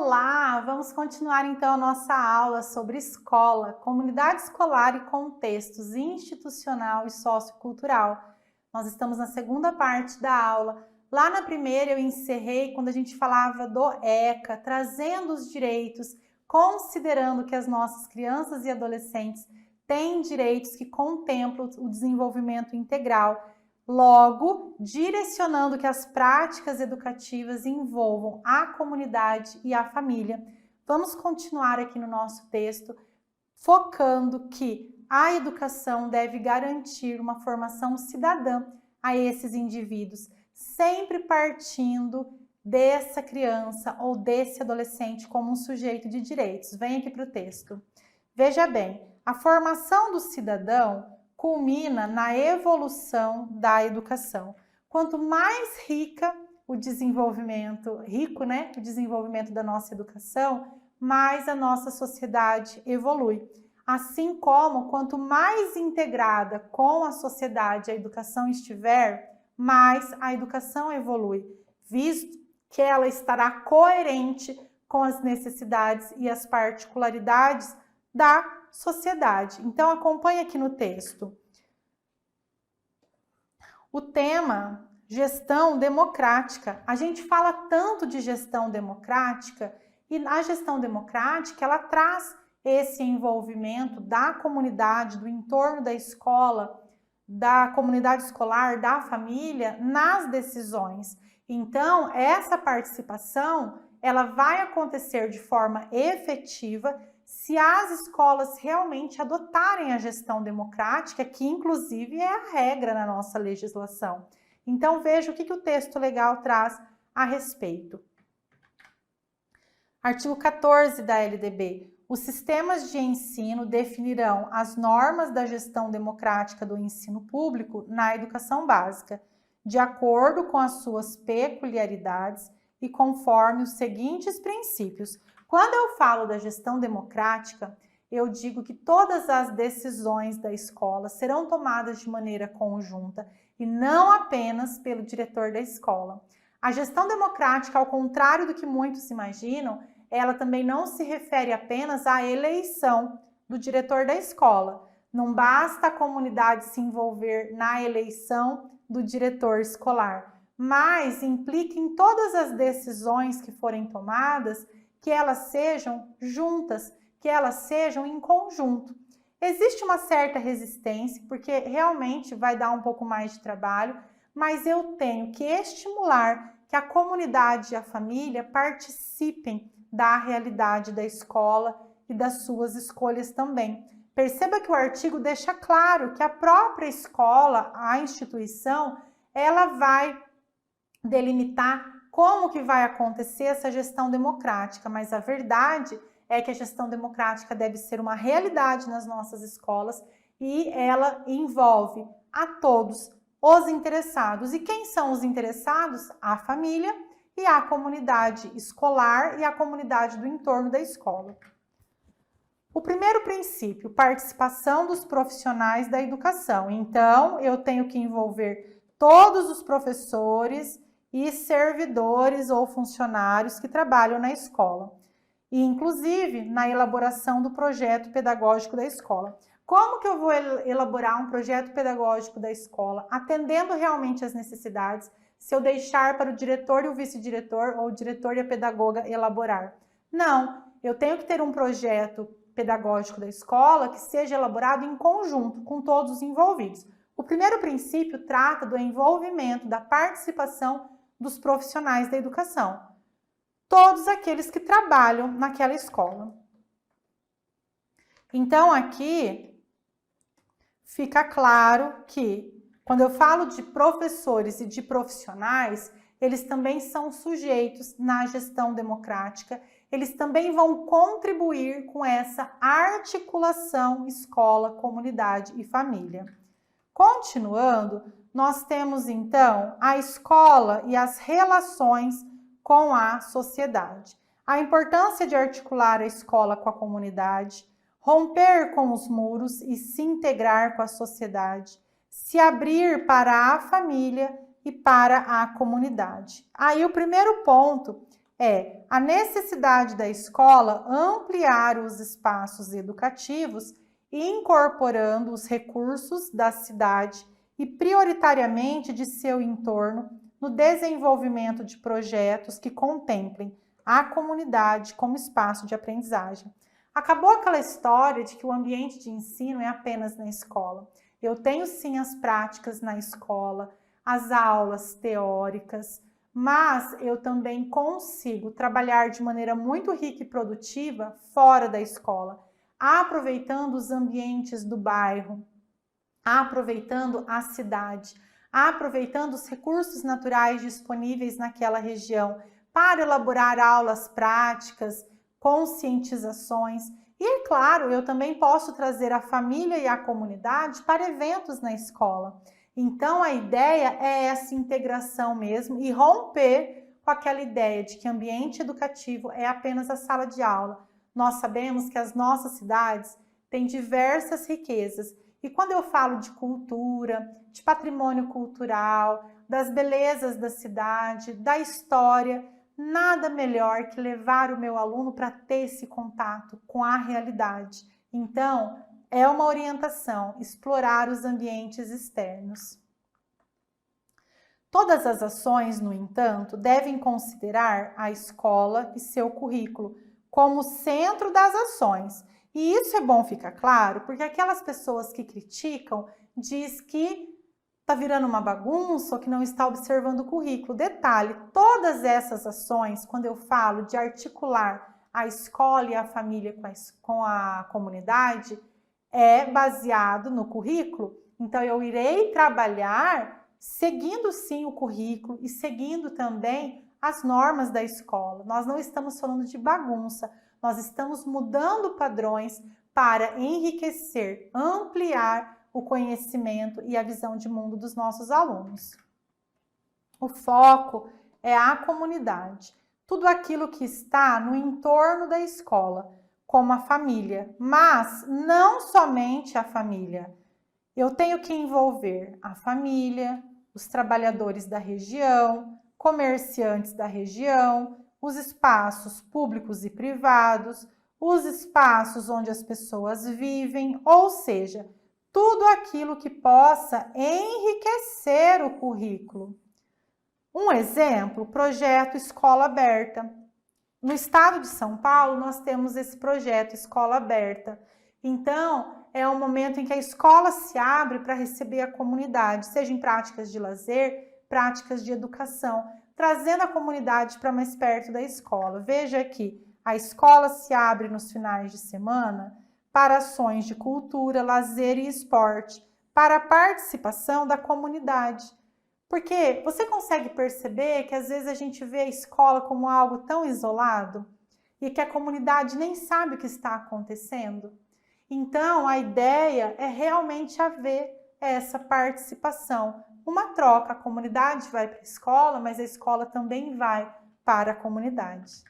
Olá! Vamos continuar então a nossa aula sobre escola, comunidade escolar e contextos institucional e sociocultural. Nós estamos na segunda parte da aula. Lá na primeira eu encerrei quando a gente falava do ECA, trazendo os direitos, considerando que as nossas crianças e adolescentes têm direitos que contemplam o desenvolvimento integral. Logo, direcionando que as práticas educativas envolvam a comunidade e a família. Vamos continuar aqui no nosso texto, focando que a educação deve garantir uma formação cidadã a esses indivíduos, sempre partindo dessa criança ou desse adolescente como um sujeito de direitos. Vem aqui para o texto. Veja bem, a formação do cidadão culmina na evolução da educação. Quanto mais rica o desenvolvimento, o desenvolvimento da nossa educação, mais a nossa sociedade evolui. Assim como, quanto mais integrada com a sociedade a educação estiver, mais a educação evolui, visto que ela estará coerente com as necessidades e as particularidades da sociedade. Então, acompanhe aqui no texto. O tema, gestão democrática. A gente fala tanto de gestão democrática e a gestão democrática, ela traz esse envolvimento da comunidade, do entorno da escola, da comunidade escolar, da família, nas decisões. Então, essa participação, ela vai acontecer de forma efetiva se as escolas realmente adotarem a gestão democrática, que inclusive é a regra na nossa legislação. Então veja o que o texto legal traz a respeito. Artigo 14 da LDB. Os sistemas de ensino definirão as normas da gestão democrática do ensino público na educação básica, de acordo com as suas peculiaridades e conforme os seguintes princípios. Quando eu falo da gestão democrática, eu digo que todas as decisões da escola serão tomadas de maneira conjunta e não apenas pelo diretor da escola. A gestão democrática, ao contrário do que muitos imaginam, ela também não se refere apenas à eleição do diretor da escola. Não basta a comunidade se envolver na eleição do diretor escolar, mas implica em todas as decisões que forem tomadas que elas sejam juntas, que elas sejam em conjunto. Existe uma certa resistência, porque realmente vai dar um pouco mais de trabalho, mas eu tenho que estimular que a comunidade e a família participem da realidade da escola e das suas escolhas também. Perceba que o artigo deixa claro que a própria escola, a instituição, ela vai delimitar como que vai acontecer essa gestão democrática, mas a verdade é que a gestão democrática deve ser uma realidade nas nossas escolas e ela envolve a todos os interessados. E quem são os interessados? A família e a comunidade escolar e a comunidade do entorno da escola. O primeiro princípio, participação dos profissionais da educação. Então, eu tenho que envolver todos os professores e servidores ou funcionários que trabalham na escola, e inclusive na elaboração do projeto pedagógico da escola. Como que eu vou elaborar um projeto pedagógico da escola, atendendo realmente às necessidades, se eu deixar para o diretor e o vice-diretor, ou o diretor e a pedagoga elaborar? Não, eu tenho que ter um projeto pedagógico da escola que seja elaborado em conjunto com todos os envolvidos. O primeiro princípio trata do envolvimento, da participação dos profissionais da educação, todos aqueles que trabalham naquela escola. Então, aqui fica claro que, quando eu falo de professores e de profissionais, eles também são sujeitos na gestão democrática, eles também vão contribuir com essa articulação escola, comunidade e família. Continuando, nós temos então a escola e as relações com a sociedade. A importância de articular a escola com a comunidade, romper com os muros e se integrar com a sociedade, se abrir para a família e para a comunidade. Aí o primeiro ponto é a necessidade da escola ampliar os espaços educativos, incorporando os recursos da cidade e prioritariamente de seu entorno no desenvolvimento de projetos que contemplem a comunidade como espaço de aprendizagem. Acabou aquela história de que o ambiente de ensino é apenas na escola. Eu tenho sim as práticas na escola, as aulas teóricas, mas eu também consigo trabalhar de maneira muito rica e produtiva fora da escola, aproveitando os ambientes do bairro, aproveitando a cidade, aproveitando os recursos naturais disponíveis naquela região para elaborar aulas práticas, conscientizações. E é claro, eu também posso trazer a família e a comunidade para eventos na escola. Então a ideia é essa integração mesmo e romper com aquela ideia de que ambiente educativo é apenas a sala de aula. Nós sabemos que as nossas cidades têm diversas riquezas. E quando eu falo de cultura, de patrimônio cultural, das belezas da cidade, da história, nada melhor que levar o meu aluno para ter esse contato com a realidade. Então, é uma orientação, explorar os ambientes externos. Todas as ações, no entanto, devem considerar a escola e seu currículo como centro das ações. E isso é bom ficar claro, porque aquelas pessoas que criticam diz que está virando uma bagunça ou que não está observando o currículo. Detalhe, todas essas ações, quando eu falo de articular a escola e a família com a comunidade, é baseado no currículo. Então, eu irei trabalhar seguindo sim o currículo e seguindo também as normas da escola. Nós não estamos falando de bagunça, nós estamos mudando padrões para enriquecer, ampliar o conhecimento e a visão de mundo dos nossos alunos. O foco é a comunidade, tudo aquilo que está no entorno da escola, como a família, mas não somente a família. Eu tenho que envolver a família, os trabalhadores da região, comerciantes da região, os espaços públicos e privados, os espaços onde as pessoas vivem, ou seja, tudo aquilo que possa enriquecer o currículo. Um exemplo, o projeto Escola Aberta. No estado de São Paulo, nós temos esse projeto Escola Aberta. Então, é um momento em que a escola se abre para receber a comunidade, seja em práticas de lazer, práticas de educação, trazendo a comunidade para mais perto da escola. Veja aqui, a escola se abre nos finais de semana para ações de cultura, lazer e esporte, para a participação da comunidade. Porque você consegue perceber que às vezes a gente vê a escola como algo tão isolado e que a comunidade nem sabe o que está acontecendo? Então, a ideia é realmente haver essa participação, uma troca. A comunidade vai para a escola, mas a escola também vai para a comunidade.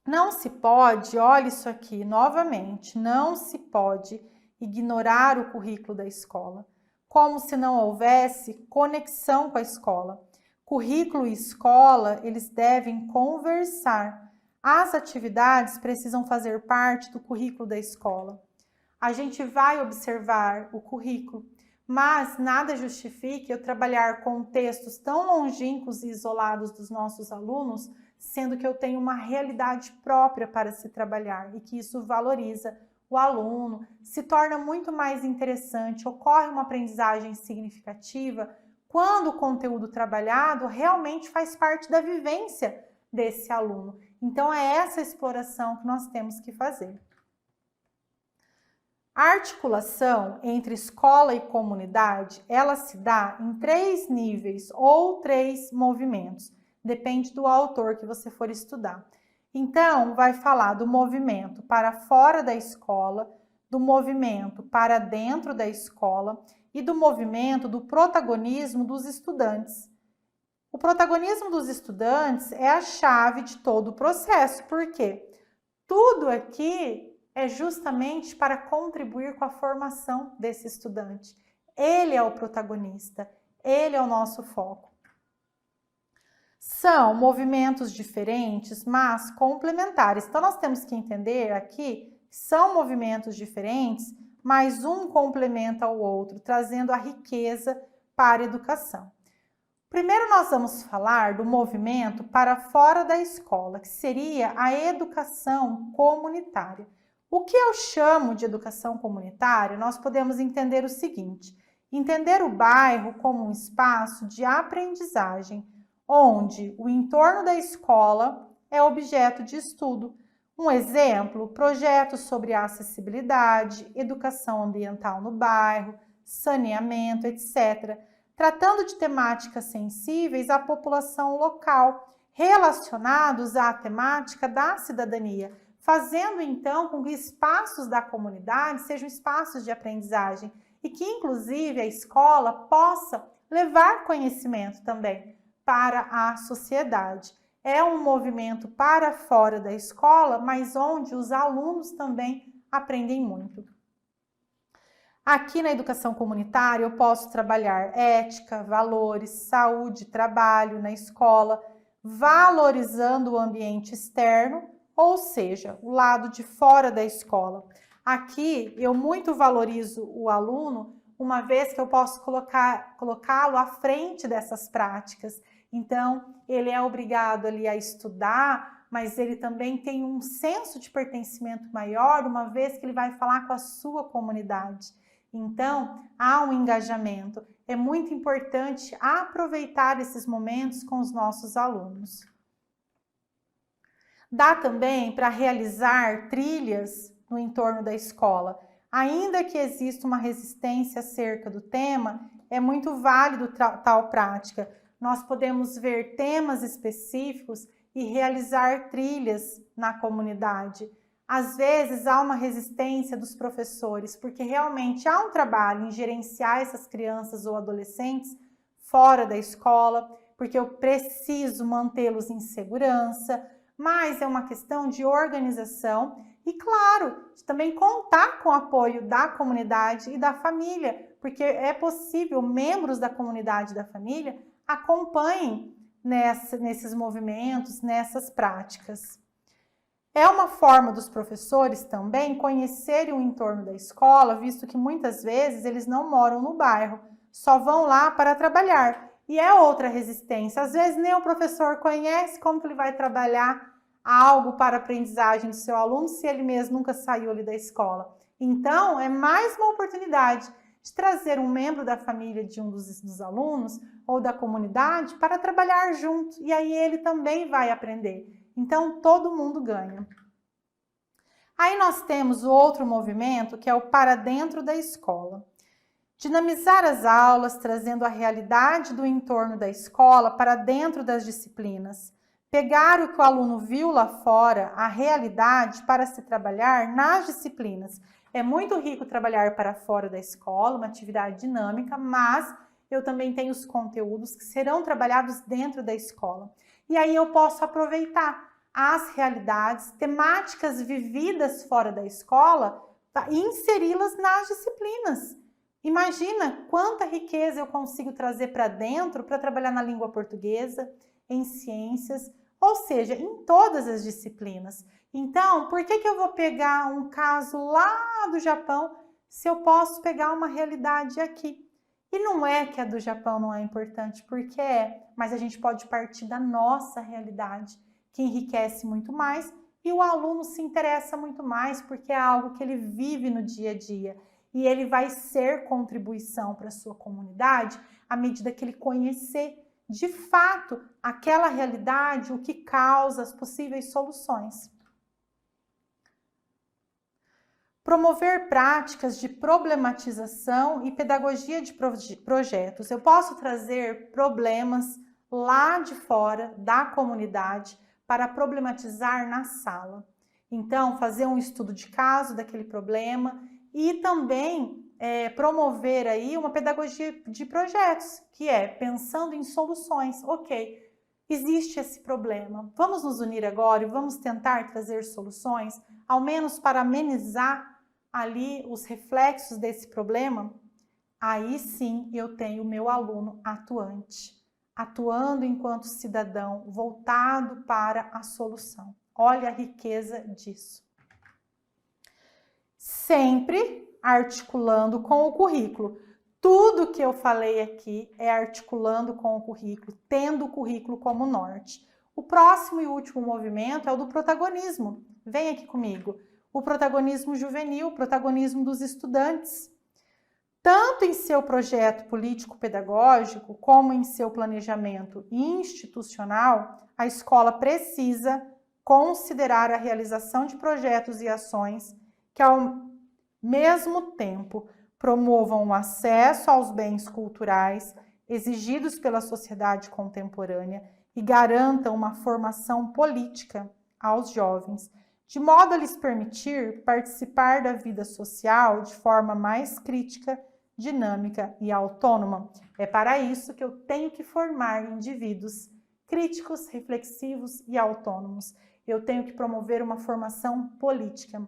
Não se pode, olha isso aqui novamente, não se pode ignorar o currículo da escola, como se não houvesse conexão com a escola. Currículo e escola, eles devem conversar. As atividades precisam fazer parte do currículo da escola. A gente vai observar o currículo, mas nada justifique eu trabalhar com textos tão longínquos e isolados dos nossos alunos, sendo que eu tenho uma realidade própria para se trabalhar e que isso valoriza o aluno, se torna muito mais interessante, ocorre uma aprendizagem significativa quando o conteúdo trabalhado realmente faz parte da vivência desse aluno. Então, é essa exploração que nós temos que fazer. A articulação entre escola e comunidade, ela se dá em 3 níveis ou 3 movimentos. Depende do autor que você for estudar. Então, vai falar do movimento para fora da escola, do movimento para dentro da escola e do movimento do protagonismo dos estudantes. O protagonismo dos estudantes é a chave de todo o processo, porque tudo aqui é justamente para contribuir com a formação desse estudante. Ele é o protagonista, ele é o nosso foco. São movimentos diferentes, mas complementares. Então, nós temos que entender aqui que são movimentos diferentes, mas um complementa o outro, trazendo a riqueza para a educação. Primeiro, nós vamos falar do movimento para fora da escola, que seria a educação comunitária. O que eu chamo de educação comunitária, nós podemos entender o seguinte: entender o bairro como um espaço de aprendizagem, onde o entorno da escola é objeto de estudo. Um exemplo, projetos sobre acessibilidade, educação ambiental no bairro, saneamento, etc., tratando de temáticas sensíveis à população local, relacionados à temática da cidadania, fazendo então com que espaços da comunidade sejam espaços de aprendizagem e que, inclusive, a escola possa levar conhecimento também para a sociedade. É um movimento para fora da escola, mas onde os alunos também aprendem muito. Aqui na educação comunitária eu posso trabalhar ética, valores, saúde, trabalho na escola, valorizando o ambiente externo, ou seja, o lado de fora da escola. Aqui eu muito valorizo o aluno, uma vez que eu posso colocá-lo à frente dessas práticas. Então, ele é obrigado ali a estudar, mas ele também tem um senso de pertencimento maior, uma vez que ele vai falar com a sua comunidade. Então, há um engajamento. É muito importante aproveitar esses momentos com os nossos alunos. Dá também para realizar trilhas no entorno da escola. Ainda que exista uma resistência acerca do tema, é muito válido tal prática. Nós podemos ver temas específicos e realizar trilhas na comunidade. Às vezes há uma resistência dos professores, porque realmente há um trabalho em gerenciar essas crianças ou adolescentes fora da escola, porque eu preciso mantê-los em segurança, mas é uma questão de organização e, claro, de também contar com o apoio da comunidade e da família, porque é possível membros da comunidade e da família acompanhem nesses movimentos, nessas práticas. É uma forma dos professores também conhecerem o entorno da escola, visto que muitas vezes eles não moram no bairro, só vão lá para trabalhar. E é outra resistência. Às vezes nem o professor conhece como que ele vai trabalhar algo para a aprendizagem do seu aluno se ele mesmo nunca saiu ali da escola. Então, é mais uma oportunidade de trazer um membro da família de um dos alunos ou da comunidade para trabalhar junto. E aí ele também vai aprender. Então, todo mundo ganha. Aí nós temos o outro movimento, que é o para dentro da escola. Dinamizar as aulas, trazendo a realidade do entorno da escola para dentro das disciplinas. Pegar o que o aluno viu lá fora, a realidade, para se trabalhar nas disciplinas. É muito rico trabalhar para fora da escola, uma atividade dinâmica, mas eu também tenho os conteúdos que serão trabalhados dentro da escola. E aí eu posso aproveitar as realidades, temáticas vividas fora da escola, e inseri-las nas disciplinas. Imagina quanta riqueza eu consigo trazer para dentro para trabalhar na língua portuguesa, em ciências, ou seja, em todas as disciplinas. Então, por que eu vou pegar um caso lá do Japão se eu posso pegar uma realidade aqui? E não é que a do Japão não é importante, porque é, mas a gente pode partir da nossa realidade, que enriquece muito mais, e o aluno se interessa muito mais, porque é algo que ele vive no dia a dia, e ele vai ser contribuição para a sua comunidade à medida que ele conhecer de fato aquela realidade, o que causa, as possíveis soluções. Promover práticas de problematização e pedagogia de projetos. Eu posso trazer problemas lá de fora da comunidade para problematizar na sala. Então, fazer um estudo de caso daquele problema e também promover aí uma pedagogia de projetos, que é pensando em soluções. Ok, existe esse problema, vamos nos unir agora e vamos tentar trazer soluções, ao menos para amenizar ali os reflexos desse problema. Aí sim eu tenho o meu aluno atuante. atuando enquanto cidadão, voltado para a solução. Olha a riqueza disso. Sempre articulando com o currículo. Tudo que eu falei aqui é articulando com o currículo, tendo o currículo como norte. O próximo e último movimento é o do protagonismo. Vem aqui comigo. O protagonismo juvenil, o protagonismo dos estudantes. Tanto em seu projeto político-pedagógico, como em seu planejamento institucional, a escola precisa considerar a realização de projetos e ações que, ao mesmo tempo, promovam o acesso aos bens culturais exigidos pela sociedade contemporânea e garantam uma formação política aos jovens, de modo a lhes permitir participar da vida social de forma mais crítica, dinâmica e autônoma. É para isso que eu tenho que formar indivíduos críticos, reflexivos e autônomos. Eu tenho que promover uma formação política.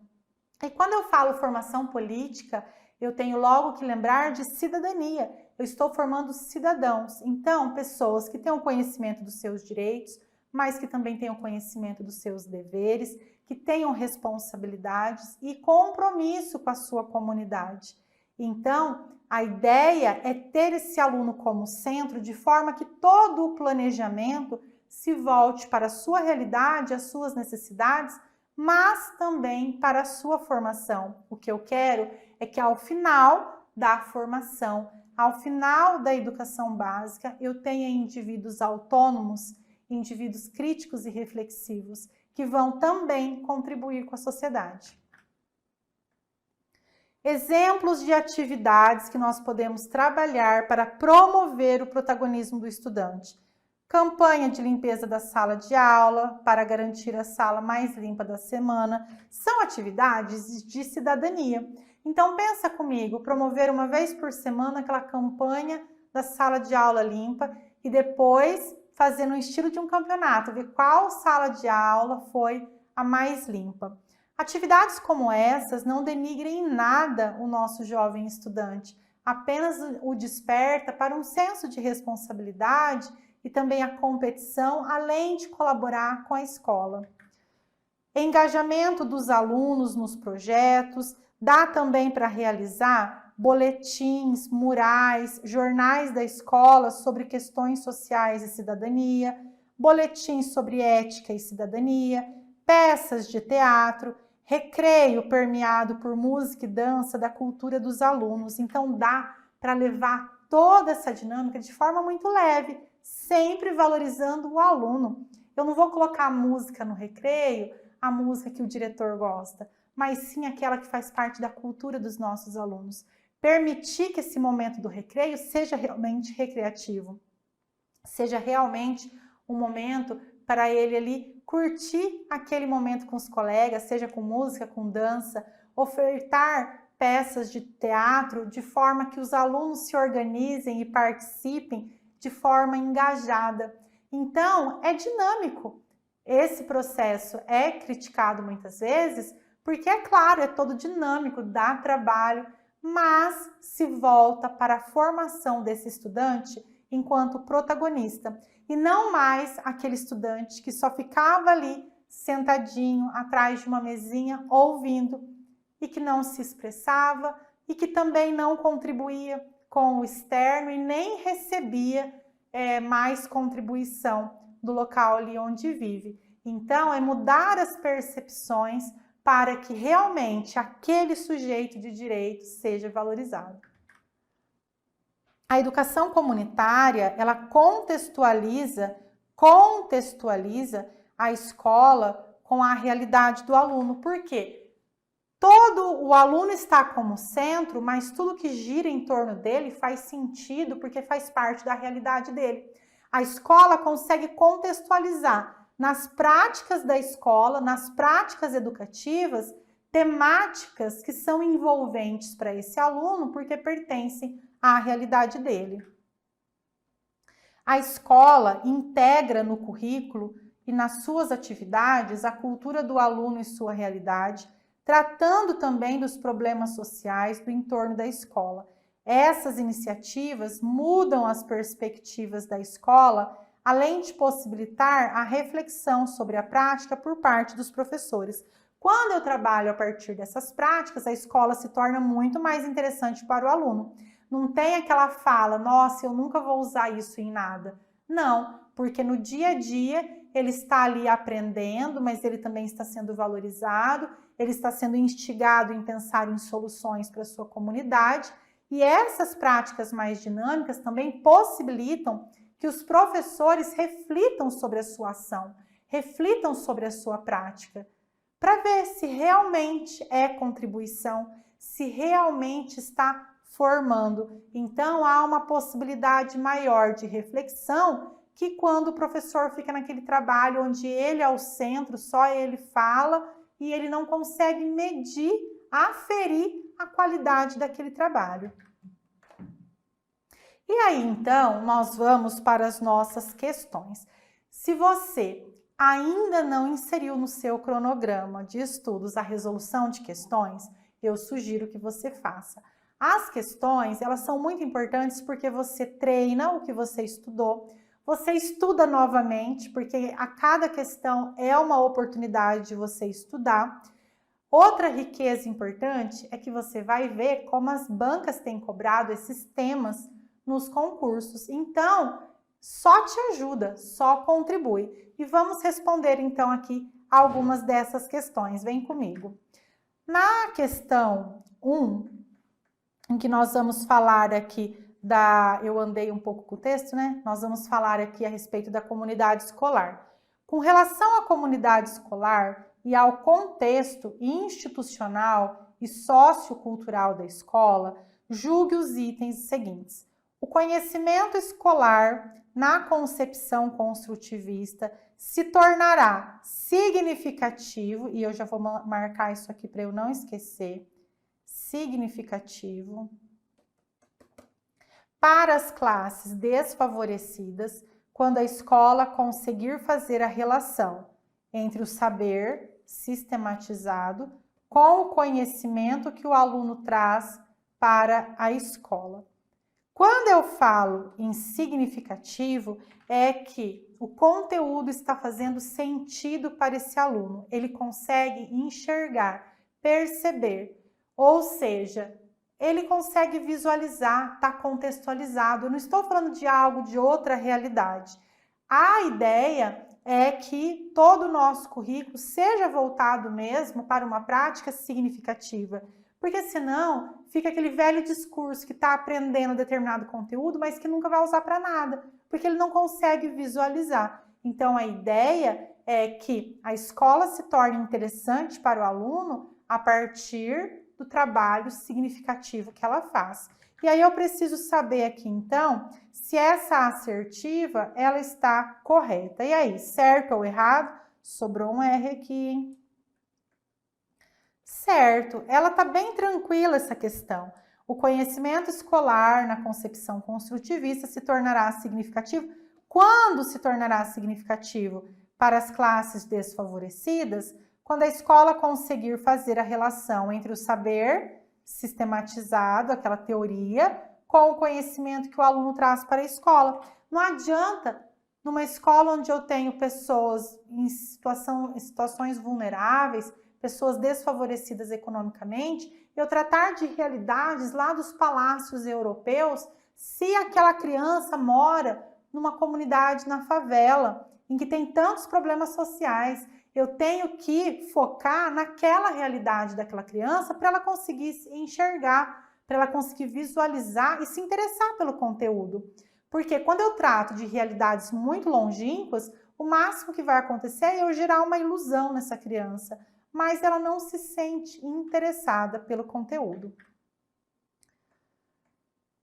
E quando eu falo formação política, eu tenho logo que lembrar de cidadania. Eu estou formando cidadãos, então pessoas que tenham conhecimento dos seus direitos, mas que também tenham conhecimento dos seus deveres, que tenham responsabilidades e compromisso com a sua comunidade. Então, a ideia é ter esse aluno como centro, de forma que todo o planejamento se volte para a sua realidade, as suas necessidades, mas também para a sua formação. O que eu quero é que ao final da formação, ao final da educação básica, eu tenha indivíduos autônomos, indivíduos críticos e reflexivos, que vão também contribuir com a sociedade. Exemplos de atividades que nós podemos trabalhar para promover o protagonismo do estudante. Campanha de limpeza da sala de aula para garantir a sala mais limpa da semana. São atividades de cidadania. Então pensa comigo, promover uma vez por semana aquela campanha da sala de aula limpa e depois fazer no estilo de um campeonato, ver qual sala de aula foi a mais limpa. Atividades como essas não denigrem em nada o nosso jovem estudante, apenas o desperta para um senso de responsabilidade e também a competição, além de colaborar com a escola. Engajamento dos alunos nos projetos, dá também para realizar boletins, murais, jornais da escola sobre questões sociais e cidadania, boletins sobre ética e cidadania, peças de teatro, recreio permeado por música e dança da cultura dos alunos. Então dá para levar toda essa dinâmica de forma muito leve, sempre valorizando o aluno. Eu não vou colocar a música no recreio, a música que o diretor gosta, mas sim aquela que faz parte da cultura dos nossos alunos. Permitir que esse momento do recreio seja realmente recreativo, seja realmente um momento para ele ali curtir aquele momento com os colegas, seja com música, com dança, ofertar peças de teatro de forma que os alunos se organizem e participem de forma engajada. Então, é dinâmico. Esse processo é criticado muitas vezes, porque, é claro, é todo dinâmico, dá trabalho, mas se volta para a formação desse estudante enquanto protagonista, e não mais aquele estudante que só ficava ali sentadinho atrás de uma mesinha ouvindo e que não se expressava e que também não contribuía com o externo e nem recebia mais contribuição do local ali onde vive. Então, é mudar as percepções para que realmente aquele sujeito de direito seja valorizado. A educação comunitária, ela contextualiza a escola com a realidade do aluno. Por quê? Todo o aluno está como centro, mas tudo que gira em torno dele faz sentido porque faz parte da realidade dele. A escola consegue contextualizar nas práticas da escola, nas práticas educativas, temáticas que são envolventes para esse aluno porque pertencem à realidade dele. A escola integra no currículo e nas suas atividades a cultura do aluno e sua realidade, tratando também dos problemas sociais do entorno da escola. Essas iniciativas mudam as perspectivas da escola, além de possibilitar a reflexão sobre a prática por parte dos professores. Quando eu trabalho a partir dessas práticas, a escola se torna muito mais interessante para o aluno. Não tem aquela fala, nossa, eu nunca vou usar isso em nada. Não, porque no dia a dia ele está ali aprendendo, mas ele também está sendo valorizado, ele está sendo instigado em pensar em soluções para a sua comunidade, e essas práticas mais dinâmicas também possibilitam que os professores reflitam sobre a sua ação, reflitam sobre a sua prática, para ver se realmente é contribuição, se realmente está formando. Então, há uma possibilidade maior de reflexão que quando o professor fica naquele trabalho onde ele é o centro, só ele fala e ele não consegue medir, aferir a qualidade daquele trabalho. E aí, então, nós vamos para as nossas questões. Se você ainda não inseriu no seu cronograma de estudos a resolução de questões, eu sugiro que você faça. As questões, elas são muito importantes porque você treina o que você estudou, você estuda novamente, porque a cada questão é uma oportunidade de você estudar. Outra riqueza importante é que você vai ver como as bancas têm cobrado esses temas nos concursos. Então, só te ajuda, só contribui. E vamos responder então aqui algumas dessas questões. Vem comigo. Na questão 1, em que nós vamos falar aqui eu andei um pouco com o texto, né? Nós vamos falar aqui a respeito da comunidade escolar. Com relação à comunidade escolar e ao contexto institucional e sociocultural da escola, julgue os itens seguintes. O conhecimento escolar, na concepção construtivista, se tornará significativo, e eu já vou marcar isso aqui para eu não esquecer, significativo, para as classes desfavorecidas, quando a escola conseguir fazer a relação entre o saber sistematizado com o conhecimento que o aluno traz para a escola. Quando eu falo em significativo, é que o conteúdo está fazendo sentido para esse aluno, ele consegue enxergar, perceber, ou seja, ele consegue visualizar, está contextualizado. Eu não estou falando de algo de outra realidade. A ideia é que todo o nosso currículo seja voltado mesmo para uma prática significativa, porque senão fica aquele velho discurso que está aprendendo determinado conteúdo, mas que nunca vai usar para nada, porque ele não consegue visualizar. Então, a ideia é que a escola se torne interessante para o aluno a partir do trabalho significativo que ela faz. E aí eu preciso saber aqui, então, se essa assertiva, ela está correta. E aí, certo ou errado? Sobrou um R aqui, hein? Certo, ela está bem tranquila essa questão. O conhecimento escolar na concepção construtivista se tornará significativo. Quando se tornará significativo? Para as classes desfavorecidas, quando a escola conseguir fazer a relação entre o saber sistematizado, aquela teoria, com o conhecimento que o aluno traz para a escola. Não adianta, numa escola onde eu tenho pessoas em situações vulneráveis, pessoas desfavorecidas economicamente, eu tratar de realidades lá dos palácios europeus, se aquela criança mora numa comunidade na favela, em que tem tantos problemas sociais. Eu tenho que focar naquela realidade daquela criança para ela conseguir enxergar, para ela conseguir visualizar e se interessar pelo conteúdo. Porque quando eu trato de realidades muito longínquas, o máximo que vai acontecer é eu gerar uma ilusão nessa criança, mas ela não se sente interessada pelo conteúdo.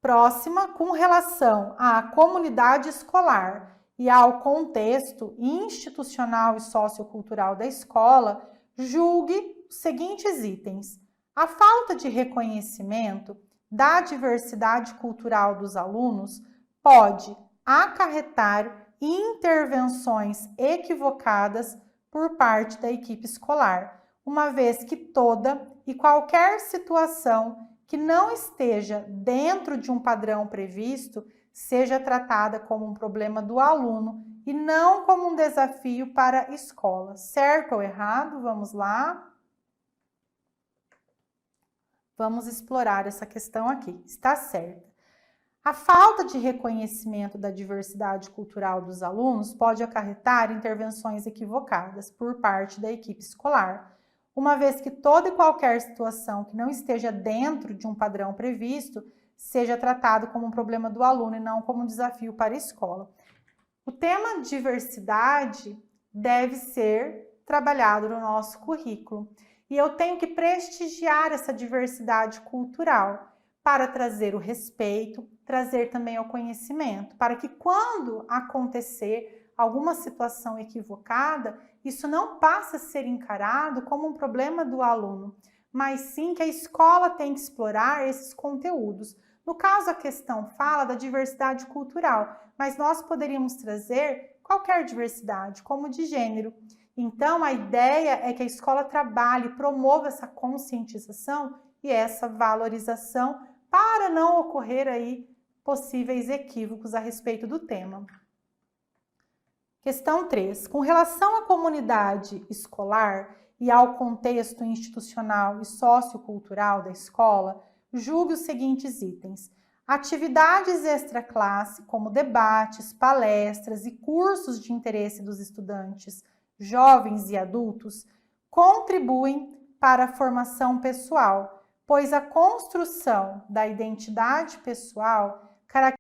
Próxima, com relação à comunidade escolar e ao contexto institucional e sociocultural da escola, julgue os seguintes itens. A falta de reconhecimento da diversidade cultural dos alunos pode acarretar intervenções equivocadas por parte da equipe escolar, uma vez que toda e qualquer situação que não esteja dentro de um padrão previsto seja tratada como um problema do aluno e não como um desafio para a escola. Certo ou errado? Vamos lá. Vamos explorar essa questão aqui. Está certa. A falta de reconhecimento da diversidade cultural dos alunos pode acarretar intervenções equivocadas por parte da equipe escolar, uma vez que toda e qualquer situação que não esteja dentro de um padrão previsto seja tratado como um problema do aluno e não como um desafio para a escola. O tema diversidade deve ser trabalhado no nosso currículo e eu tenho que prestigiar essa diversidade cultural para trazer o respeito, trazer também o conhecimento, para que quando acontecer alguma situação equivocada, isso não passe a ser encarado como um problema do aluno, mas sim que a escola tem que explorar esses conteúdos. No caso, a questão fala da diversidade cultural, mas nós poderíamos trazer qualquer diversidade, como de gênero. Então, a ideia é que a escola trabalhe, promova essa conscientização e essa valorização para não ocorrer aí possíveis equívocos a respeito do tema. Questão 3. Com relação à comunidade escolar e ao contexto institucional e sociocultural da escola, julgue os seguintes itens. Atividades extraclasse, como debates, palestras e cursos de interesse dos estudantes, jovens e adultos, contribuem para a formação pessoal, pois a construção da identidade pessoal caracteriza